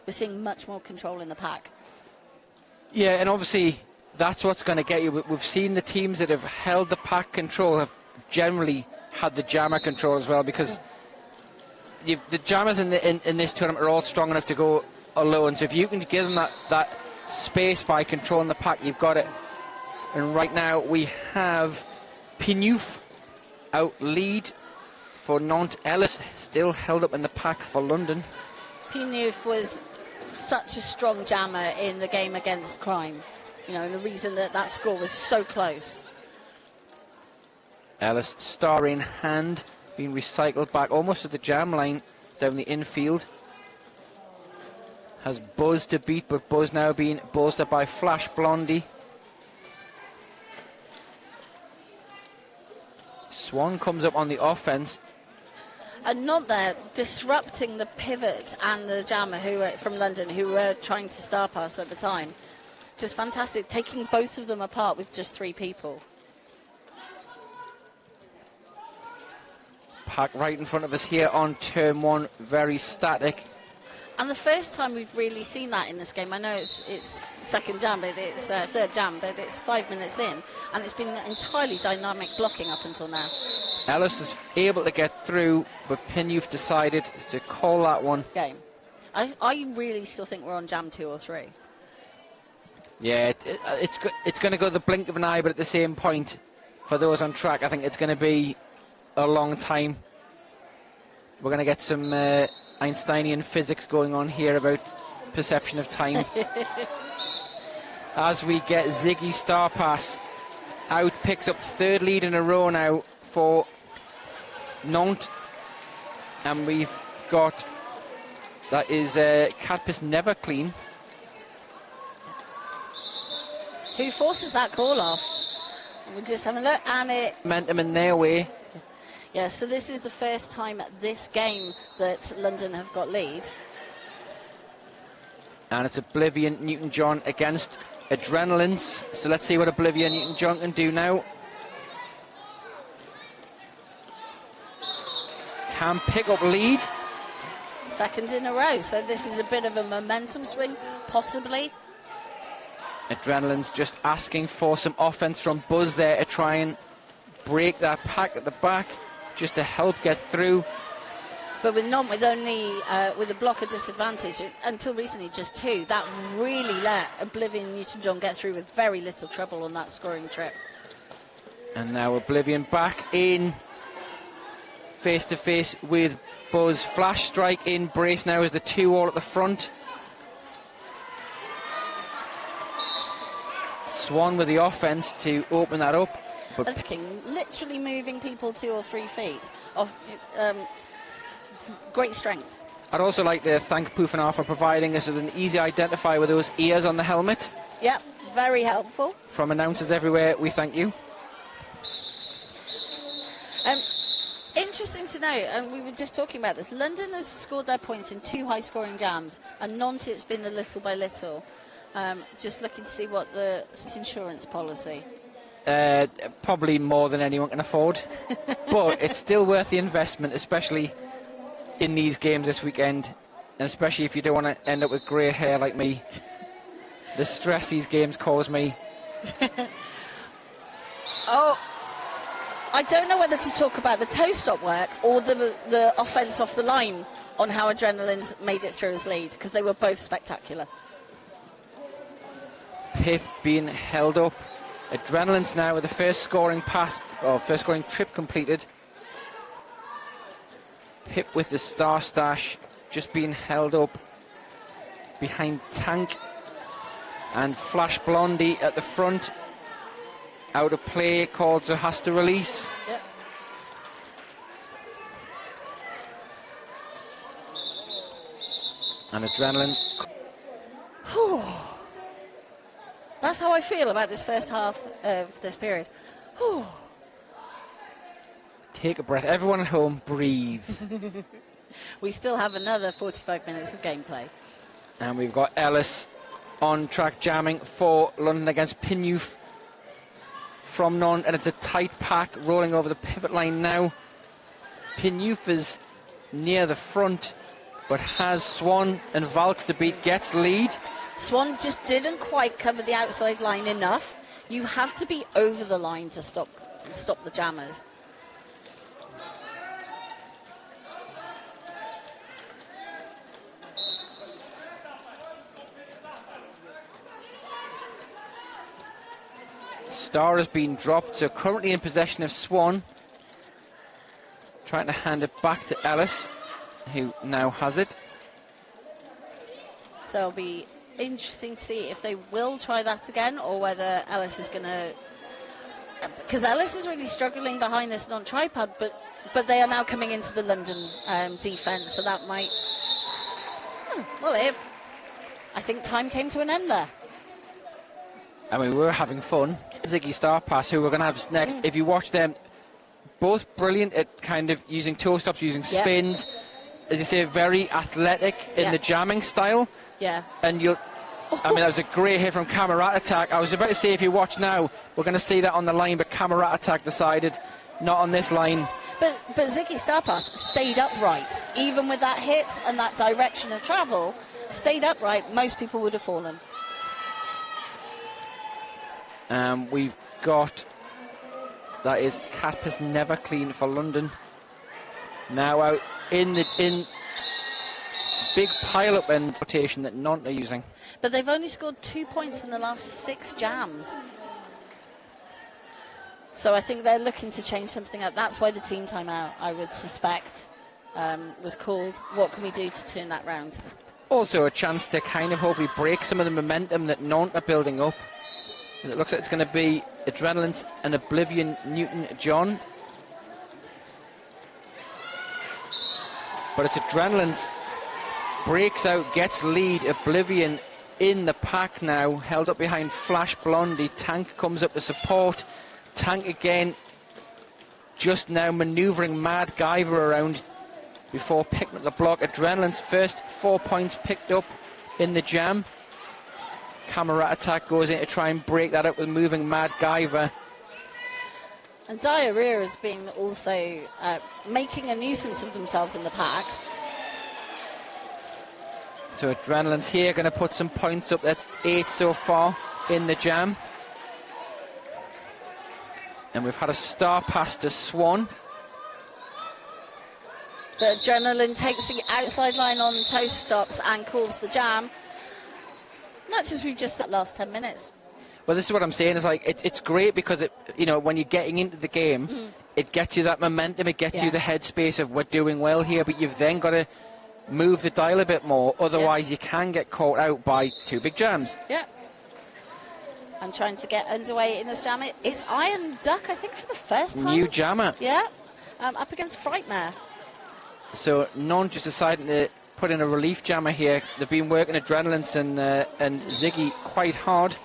we're seeing much more control in the pack. Yeah, and obviously that's what's going to get you. We've seen the teams that have held the pack control have generally had the jammer control as well, because the jammers in this tournament are all strong enough to go alone. So if you can give them that space by controlling the pack, you've got it. And right now we have Pinouf out lead for Nantes. Ellis still held up in the pack for London. Pinouf was such a strong jammer in the game against Crime, and the reason that score was so close. Ellis, star in hand, being recycled back almost to the jam line down the infield. Has Buzz to beat, but Buzz now being bolstered by Flash Blondie. Swan comes up on the offence. And not there, disrupting the pivot and the jammer from London, who were trying to star pass at the time. Just fantastic, taking both of them apart with just 3 people. Pack right in front of us here on turn 1, very static. And the first time we've really seen that in this game, I know it's second jam, but it's third jam, but it's 5 minutes in, and it's been entirely dynamic blocking up until now. Ellis is able to get through, but Pinouf decided to call that one. Game. I really still think we're on jam 2 or 3. Yeah, it's going to go the blink of an eye, but at the same point, for those on track, I think it's going to be a long time. We're going to get some Einsteinian physics going on here about perception of time. As we get Ziggy Starpass out, picks up 3rd lead in a row now for Nantes. And we've got, that is Catpis Never Clean, who forces that call off. We'll just have a look, and it... Momentum in their way. Yeah, so this is the first time this game that London have got lead. And it's Oblivion Newton-John against Adrenalines. So let's see what Oblivion Newton-John can do now. Can pick up lead. Second in a row, so this is a bit of a momentum swing, possibly. Adrenalines just asking for some offense from Buzz there to try and break that pack at the back, just to help get through. But with Nantes, with a blocker disadvantage, until recently just 2, that really let Oblivion Newton-John get through with very little trouble on that scoring trip. And now Oblivion back in, face to face with Buzz. Flash strike in brace now as the 2-all at the front. Swan with the offense to open that up. But literally moving people 2 or 3 feet of great strength. I'd also like to thank Pufenar for providing us with an easy identifier with those ears on the helmet. Yep, very helpful. From announcers everywhere, we thank you. Interesting to know, and we were just talking about this, London has scored their points in 2 high-scoring jams, and Nantes it's been the little by little. Just looking to see what the insurance policy. Probably more than anyone can afford, but it's still worth the investment, especially in these games this weekend, and especially if you don't want to end up with grey hair like me. The stress these games cause me. Oh, I don't know whether to talk about the toe stop work or the offence off the line on how Adrenalines made it through as lead, because they were both spectacular. Pip being held up. Adrenalines now with the first scoring pass, or first scoring trip completed. Pip with the star stash, just being held up behind Tank. And Flash Blondie at the front. Out of play, called, so has to release. Yep. And Adrenalines. Whew. That's how I feel about this first half of this period. Whew. Take a breath. Everyone at home, breathe. We still have another 45 minutes of gameplay. And we've got Ellis on track jamming for London against Pinouf from Nantes, and it's a tight pack rolling over the pivot line now. Pinouf is near the front, but has Swan and Valks to beat, gets lead. Swan just didn't quite cover the outside line enough. You have to be over the line to stop the jammers. Star has been dropped, so currently in possession of Swan. Trying to hand it back to Ellis, who now has it. So it'll be interesting to see if they will try that again, or whether Ellis is going to... Because Ellis is really struggling behind this non-tripod, but they are now coming into the London defence, so that might... well, if... I think time came to an end there. I mean, we were having fun. Ziggy Starpass, who we're going to have next, if you watch them, both brilliant at kind of using toe stops, using spins. As you say, very athletic in the jamming style. Yeah. And you'll... I mean, that was a great hit from Camerat Attack. I was about to say, if you watch now, we're going to see that on the line, but Camerat Attack decided not on this line. But Ziggy Starpass stayed upright. Even with that hit and that direction of travel, stayed upright. Most people would have fallen. We've got... That is Cap is never clean for London. Now out in big pile-up and rotation that Nantes are using. But they've only scored 2 points in the last 6 jams. So I think they're looking to change something up. That's why the team timeout, I would suspect, was called. What can we do to turn that round? Also a chance to kind of hopefully break some of the momentum that Nantes are building up. It looks like it's going to be Adrenaline and Oblivion Newton-John. But it's Adrenaline's breaks out, gets lead. Oblivion in the pack now, held up behind Flash Blondie. Tank comes up to support. Tank again, just now manoeuvring Mad Guyver around before picking up the block. Adrenaline's first 4 points picked up in the jam. Camerat Attack goes in to try and break that up with moving Mad Guyver. And Diarrhea has been also making a nuisance of themselves in the pack. So Adrenaline's here, going to put some points up. That's 8 so far in the jam. And we've had a star pass to Swan. But Adrenaline takes the outside line on toe stops and calls the jam. Much as we've just said last 10 minutes. Well, this is what I'm saying. Is like it's great because when you're getting into the game, it gets you that momentum. It gets you the headspace of we're doing well here. But you've then got to move the dial a bit more. Otherwise, you can get caught out by 2 big jams. Yeah. And trying to get underway in this jam. It's Iron Duck, I think, for the first time. New jammer. Yeah. Up against Frightmare. So Nantes just deciding to put in a relief jammer here. They've been working Adrenaline's and Ziggy quite hard.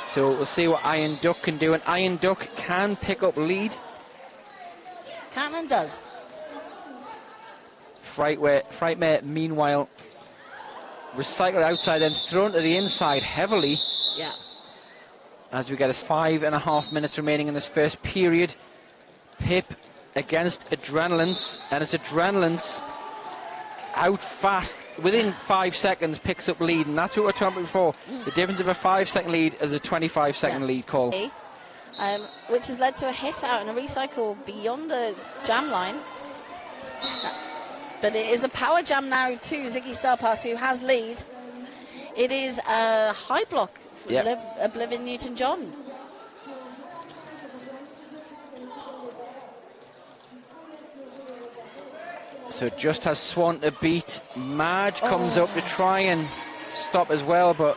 So we'll see what Iron Duck can do. And Iron Duck can pick up lead. Can and does. Frightmare, meanwhile, recycled outside, then thrown to the inside heavily. Yeah. As we get us 5.5 minutes remaining in this first period. Pip against Adrenaline's. And it's Adrenaline's out fast, within 5 seconds, picks up lead, and that's what we're talking about before. The difference of a 5-second lead is a 25-second lead call. Which has led to a hit out and a recycle beyond the jam line. But it is a power jam now to Ziggy Starpass, who has lead. It is a high block for Oblivion Newton-John. So just has Swan to beat. Madge comes up to try and stop as well, but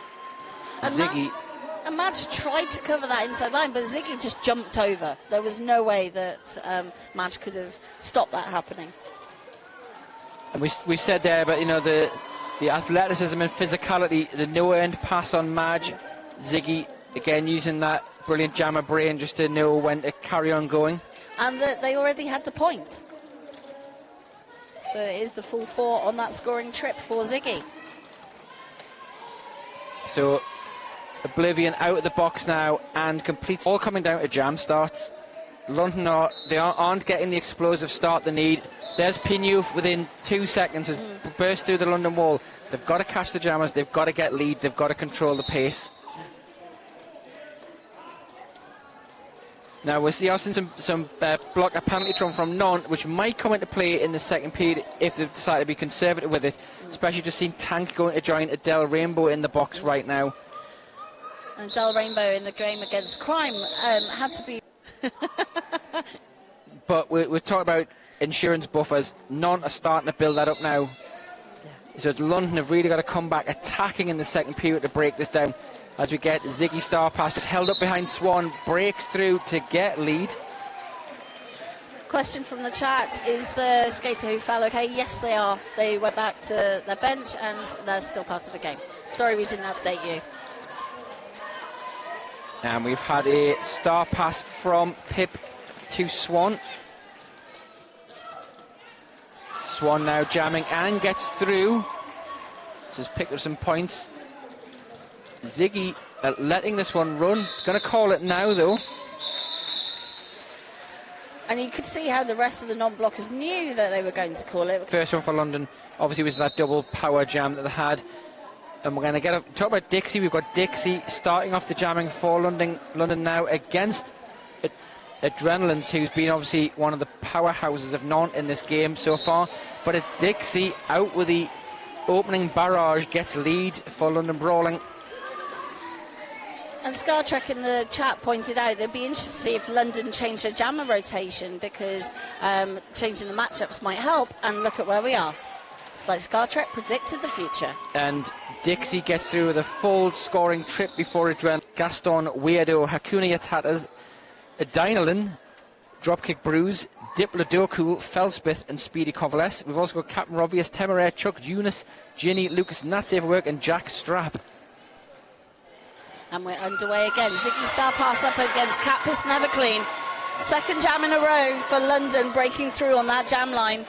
Ziggy... And Madge tried to cover that inside line, but Ziggy just jumped over. There was no way that Madge could have stopped that happening. And we said there, but the athleticism and physicality, the no-end pass on Madge. Ziggy, again, using that brilliant jammer brain just to know when to carry on going. And they already had the point. So it is the full 4 on that scoring trip for Ziggy. So Oblivion out of the box now and completes. All coming down to jam starts. London aren't getting the explosive start they need. There's Pinuf within 2 seconds, has burst through the London wall. They've got to catch the Jammers, they've got to get lead, they've got to control the pace. Now we're seeing some block a penalty from Nantes, which might come into play in the second period if they decide to be conservative with it. Especially just seeing Tank going to join Adele Rainbow in the box right now. And Adele Rainbow in the game against Crime had to be... But we're talking about insurance buffers. Nantes are starting to build that up now. So London have really got to come back attacking in the second period to break this down. As we get Ziggy Starpass just held up behind Swan, breaks through to get lead. Question from the chat, is the skater who fell okay? Yes, they are. They went back to their bench and they're still part of the game. Sorry we didn't update you. And we've had a star pass from Pip to Swan. Swan now jamming and gets through. So he's picked up some points. Ziggy letting this one run. Going to call it now, though. And you could see how the rest of the non-blockers knew that they were going to call it. First one for London, obviously, was that double power jam that they had. And we're going to talk about Dixie. We've got Dixie starting off the jamming for London now against Adrenalines, who's been obviously one of the powerhouses of Nantes in this game so far. But Dixie out with the opening barrage, gets lead for London Brawling. And Scar Trek in the chat pointed out they'd be interested to see if London changed their jammer rotation, because changing the matchups might help. And look at where we are. It's like Scar Trek predicted the future. And Dixie gets through with a full scoring trip before Adrenaline. Gaston, Weirdo, Hakuna Tatas, Adynalin, Dropkick Bruise, Diplodocul, Felspith and Speedy Kovales. We've also got Captain Robius, Temeraire, Chuck, Eunice, Ginny, Lucas, Natsafe Work and Jack Strap. And we're underway again. Ziggy Star pass up against Catpis Never Clean. Second jam in a row for London, breaking through on that jam line.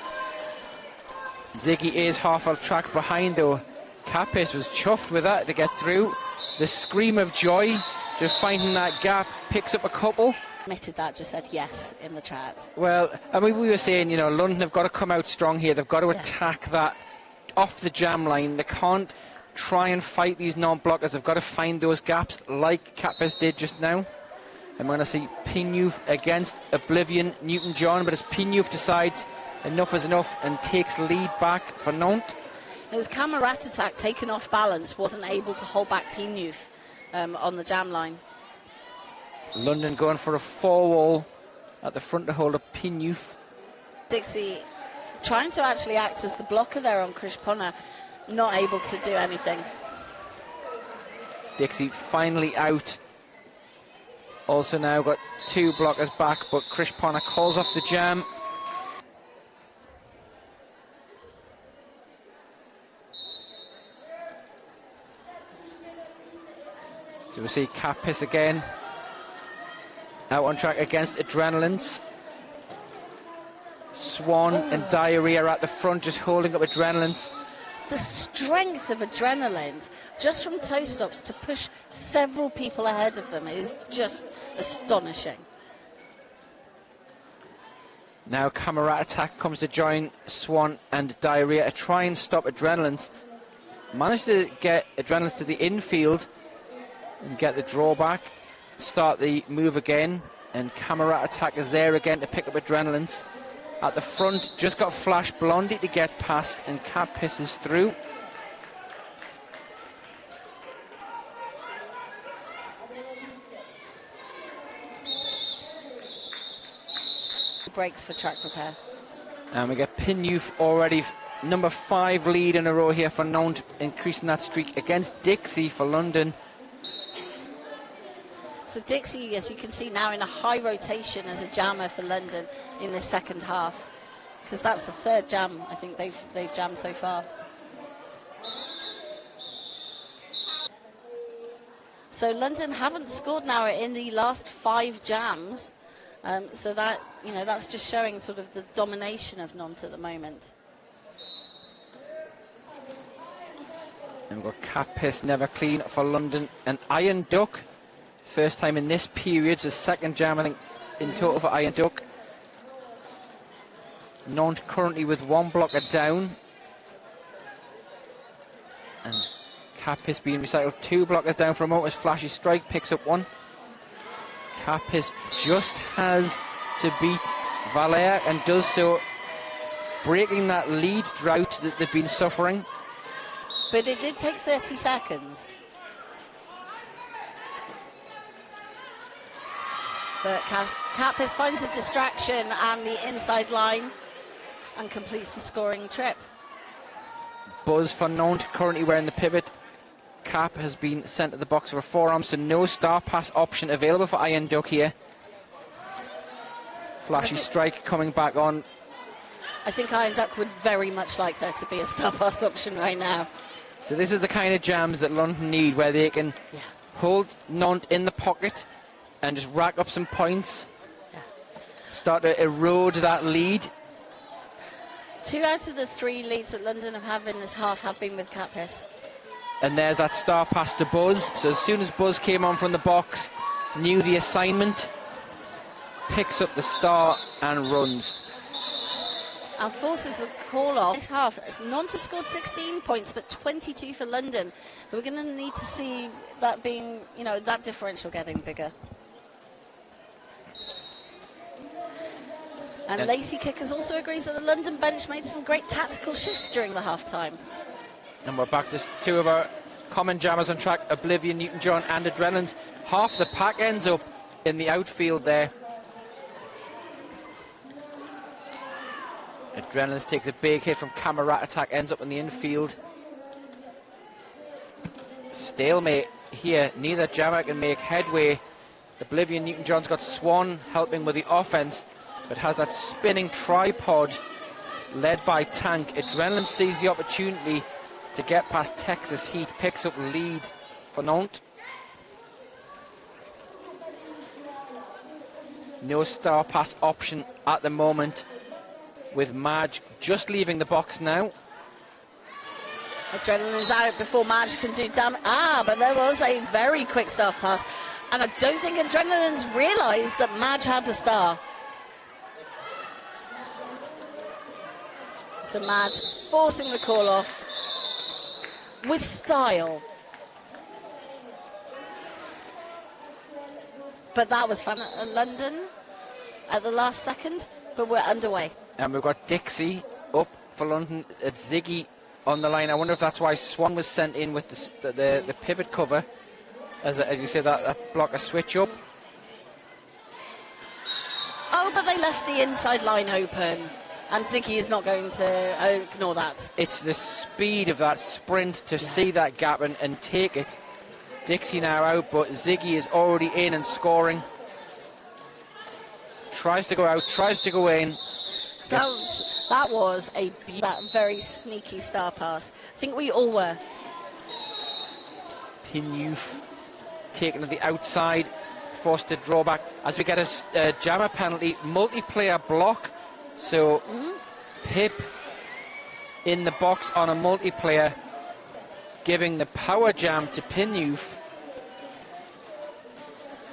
Ziggy is half a track behind though. Capis was chuffed with that to get through. The scream of joy, just finding that gap, picks up a couple. Admitted that, just said yes in the chat. Well, I mean, we were saying, you know, London have got to come out strong here. They've got to attack that off the jam line. They can't try and fight these non-blockers. They've got to find those gaps like Capis did just now. And we're going to see Pinuf against Oblivion Newton-John, but as Pinuf decides enough is enough and takes lead back for Nantes. It was Camerat Attack taken off balance, wasn't able to hold back Pinuf on the jam line. London going for a four-wall at the front to hold up Pinuf. Dixie trying to actually act as the blocker there on Krishpona, not able to do anything. Dixie finally out. Also now got two blockers back, but Krishpona calls off the jam. So we see Capis again out on track against Adrenalines. Swan and Diarrhea are at the front, just holding up Adrenalines. The strength of Adrenalines, just from toe stops to push several people ahead of them, is just astonishing. Now Camerat Attack comes to join Swan and Diarrhea to try and stop Adrenalines. Managed to get Adrenalines to the infield and get the drawback. Start the move again, and Camerat Attack is there again to pick up Adrenalines. At the front, just got Flash Blondie to get past, and Cap pisses through. Breaks for track repair. And we get Pinuf already, number 5 lead in a row here for Nantes, increasing that streak against Dixie for London. So Dixie, as you can see now, in a high rotation as a jammer for London in the second half, because that's the third jam I think they've jammed so far. So London haven't scored now in the last 5 jams, so that, you know, that's just showing sort of the domination of Nantes at the moment. And we've got Capis Never Clean for London, and Iron Duck. First time in this period, so second jam I think in total for Iron Duck. Nantes currently with one blocker down. And Capis being recycled. Two blockers down for a moment as Flashy Strike picks up one. Capis just has to beat Valère and does so, breaking that lead drought that they've been suffering. But it did take 30 seconds. But Capis finds a distraction and the inside line and completes the scoring trip. Buzz for Nantes currently wearing the pivot. Cap has been sent to the box for a forearm, so no star pass option available for Iron Duck here. Flashy Strike coming back on. I think Iron Duck would very much like there to be a star pass option right now. So this is the kind of jams that London need, where they can hold Nantes in the pocket and just rack up some points. Start to erode that lead. 2 out of the 3 leads that London have had in this half have been with Capis. And there's that star pass to Buzz. So as soon as Buzz came on from the box, knew the assignment, picks up the star and runs. And forces the call off this half. Nantes have scored 16 points, but 22 for London. But we're going to need to see that being, that differential getting bigger. And Lacey Kickers also agrees that the London bench made some great tactical shifts during the half-time. And we're back to two of our common jammers on track, Oblivion, Newton-John and Adrenaline's. Half the pack ends up in the outfield there. Adrenaline's takes a big hit from Camerat Attack, ends up in the infield. Stalemate here, neither jammer can make headway. Oblivion, Newton-John's got Swan helping with the offense, but has that spinning tripod led by Tank. Adrenaline sees the opportunity to get past Texas Heat, picks up lead for Nantes. No star pass option at the moment, with Madge just leaving the box now. Adrenaline's out before Madge can do damage. But there was a very quick staff pass. And I don't think Adrenaline's realised that Madge had the star. So Madge forcing the call off with style. But that was fun at London at the last second, but we're underway. And we've got Dixie up for London. It's Ziggy on the line. I wonder if that's why Swan was sent in with the pivot cover. As you said, that blocker switch up. Oh, but they left the inside line open. And Ziggy is not going to ignore that. It's the speed of that sprint to see that gap and take it. Dixie now out, but Ziggy is already in and scoring. Tries to go out, tries to go in. That was a very sneaky star pass. I think we all were. Pinyouf taken to the outside, forced to draw back. As we get a jammer penalty, multiplayer block. So Pip in the box on a multiplayer, giving the power jam to Pinyouf.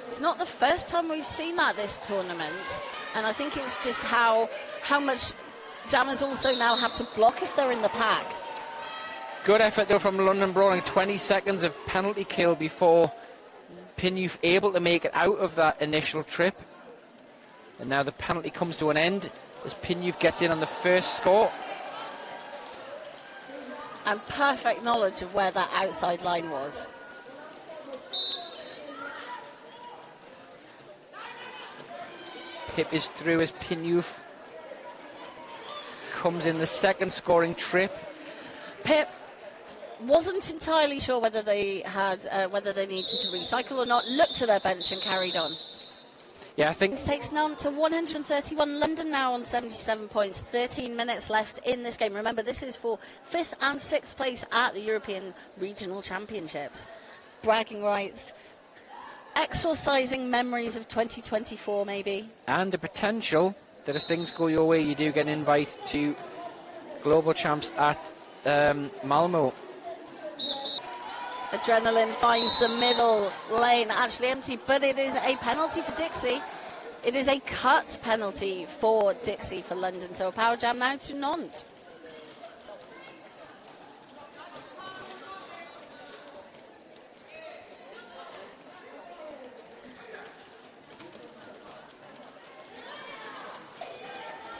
It's not the first time we've seen that this tournament, and I think it's just how much jammers also now have to block if they're in the pack. Good effort though from London Brawling. 20 seconds of penalty kill before Pinyouf able to make it out of that initial trip, and now the penalty comes to an end as Pinyouf gets in on the first score. And perfect knowledge of where that outside line was. Pip is through as Pinyouf comes in the second scoring trip. Pip wasn't entirely sure whether they needed to recycle or not. Looked to their bench and carried on. Yeah, I think this takes Nantes to 131. London now on 77 points. 13 minutes left in this game. Remember, this is for 5th and 6th place at the European Regional Championships. Bragging rights, exorcising memories of 2024, maybe. And the potential that if things go your way, you do get an invite to Global Champs at Malmo. Adrenaline finds the middle lane actually empty, but it is a penalty for Dixie. It is a cut penalty for Dixie for London, so a power jam now to Nantes.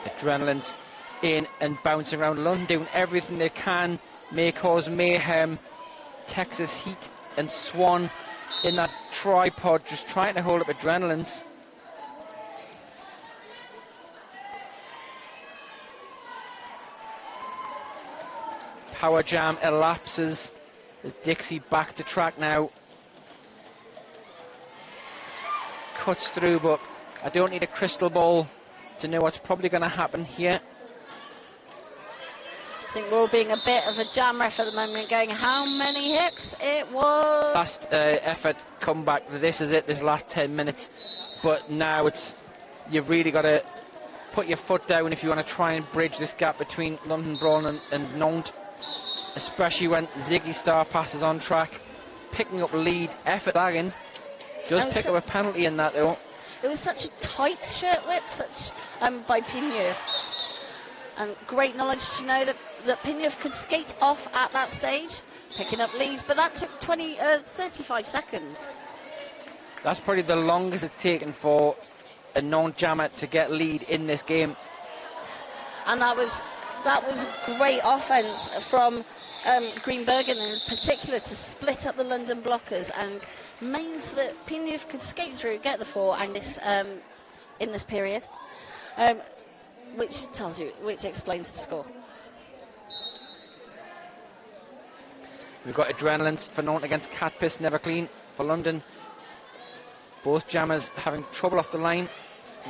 Adrenaline's in and bouncing around London, doing everything they can, may cause mayhem. Texas Heat and Swan in that tripod, just trying to hold up Adrenaline's. Power jam elapses as Dixie back to track now. Cuts through, but I don't need a crystal ball to know what's probably going to happen here. I think we're all being a bit of a jam ref at the moment, going, how many hits? It was... Last effort comeback, this is it, this last 10 minutes. But now you've really got to put your foot down if you want to try and bridge this gap between London Brawl and Nantes. Especially when Ziggy Star passes on track, picking up lead. Effort Dagen does pick up a penalty in that though. It was such a tight shirt whip, by Pinyev. And great knowledge to know that Pinyev could skate off at that stage, picking up leads, but that took 35 seconds. That's probably the longest it's taken for a non-jammer to get lead in this game. And that was great offence from Greenbergen in particular to split up the London blockers and means that Pinyev could skate through, get the 4 and this in this period, which explains the score. We've got Adrenaline's for Nantes against Catpiss, Never Clean for London. Both jammers having trouble off the line.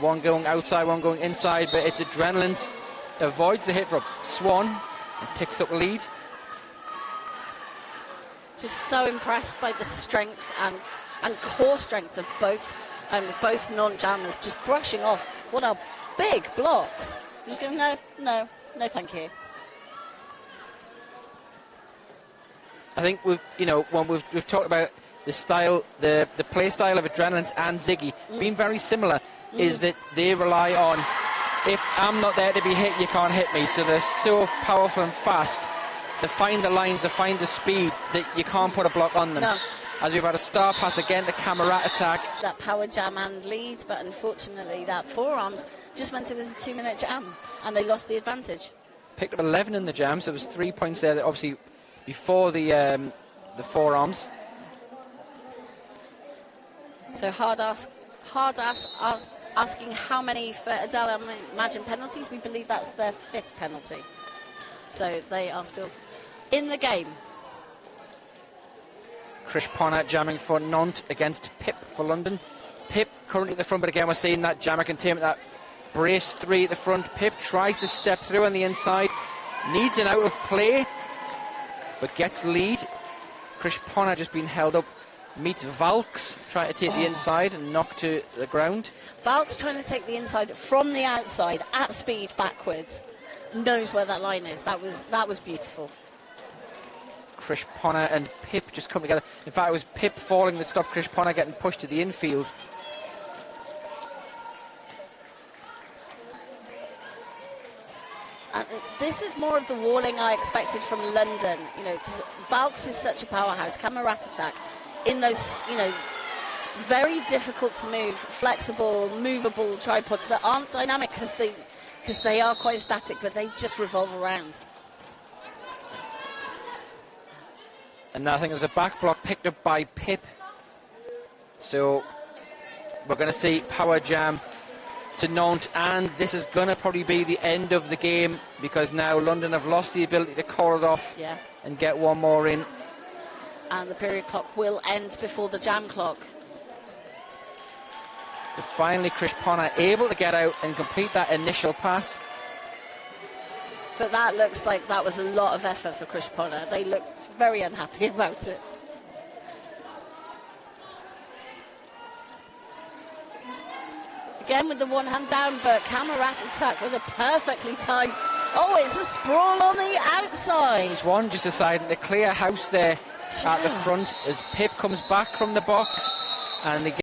One going outside, one going inside, but it's Adrenaline's. Avoids the hit from Swan and picks up lead. Just so impressed by the strength and core strength of both non-jammers, just brushing off what are big blocks. I'm just going, no, thank you. I think when we've talked about the style, the play style of Adrenaline's and Ziggy being very similar, is that they rely on, if I'm not there to be hit, you can't hit me. So they're so powerful and fast. They find the lines, they find the speed that you can't put a block on them. No. As we've had a star pass again, the Camerat attack. That power jam and lead, but unfortunately that forearms just meant it was a 2-minute jam and they lost the advantage. Picked up 11 in the jam, so there was 3 points there, that obviously before the forearms. So hard asking how many for Adele Imagine penalties. We believe that's their 5th penalty. So they are still in the game. Krish Ponner jamming for Nantes against Pip for London. Pip currently at the front, but again we're seeing that jammer containment, that brace 3 at the front. Pip tries to step through on the inside, needs an out of play, but gets lead. Krish Ponner just being held up. Meets Valks, trying to take the inside and knock to the ground. Valks trying to take the inside from the outside at speed backwards. Knows where that line is. That was beautiful. Krish Ponner and Pip just come together. In fact, it was Pip falling that stopped Krish Ponner getting pushed to the infield. This is more of the walling I expected from London, because Valks is such a powerhouse. Camerat attack in those, very difficult to move, flexible, movable tripods that aren't dynamic because they are quite static, but they just revolve around. And now I think there's a back block picked up by Pip. So we're going to see power jam to Nantes, and this is going to probably be the end of the game because now London have lost the ability to call it off and get one more in. And the period clock will end before the jam clock. So finally Krish Ponner able to get out and complete that initial pass. But that looks like that was a lot of effort for Krish Ponner. They looked very unhappy about it. Again with the one hand down, but Camerat attack with a perfectly timed... Oh, it's a sprawl on the outside. Swan just deciding to clear house there at the front as Pip comes back from the box and they